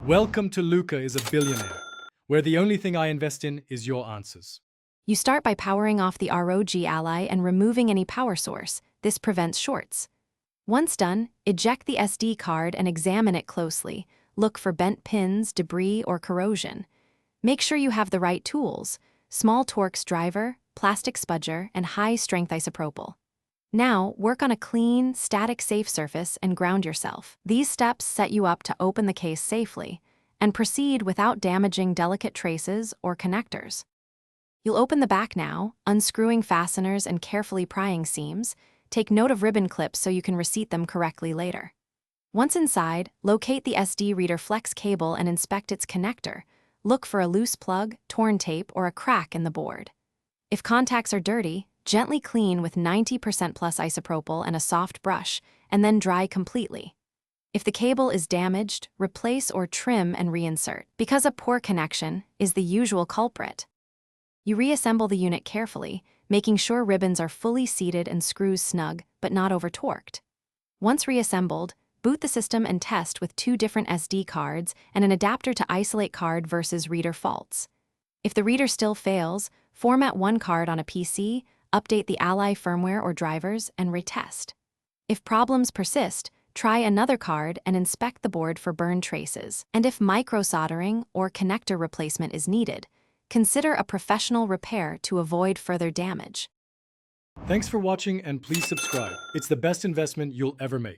Welcome to Luca is a Billionaire, where the only thing I invest in is your answers. You start by powering off the Rog Ally and removing any power source. This prevents shorts. Once done, eject the SD card and examine it closely. Look for bent pins, debris, or corrosion. Make sure you have the right tools: small Torx driver, plastic spudger, and high-strength isopropyl. Now, work on a clean, static-safe surface and ground yourself. These steps set you up to open the case safely and proceed without damaging delicate traces or connectors. You'll open the back now, unscrewing fasteners and carefully prying seams. Take note of ribbon clips so you can receipt them correctly later. Once inside, locate the SD reader flex cable and inspect its connector. Look for a loose plug, torn tape, or a crack in the board. If contacts are dirty, gently clean with 90% plus isopropyl and a soft brush, and then dry completely. If the cable is damaged, replace or trim and reinsert, because a poor connection is the usual culprit. You reassemble the unit carefully, making sure ribbons are fully seated and screws snug, but not over-torqued. Once reassembled, boot the system and test with 2 different SD cards and an adapter to isolate card versus reader faults. If the reader still fails, format one card on a PC, update the Ally firmware or drivers, and retest. If problems persist, try another card and inspect the board for burn traces. And if micro-soldering or connector replacement is needed, consider a professional repair to avoid further damage. Thanks for watching and please subscribe. It's the best investment you'll ever make.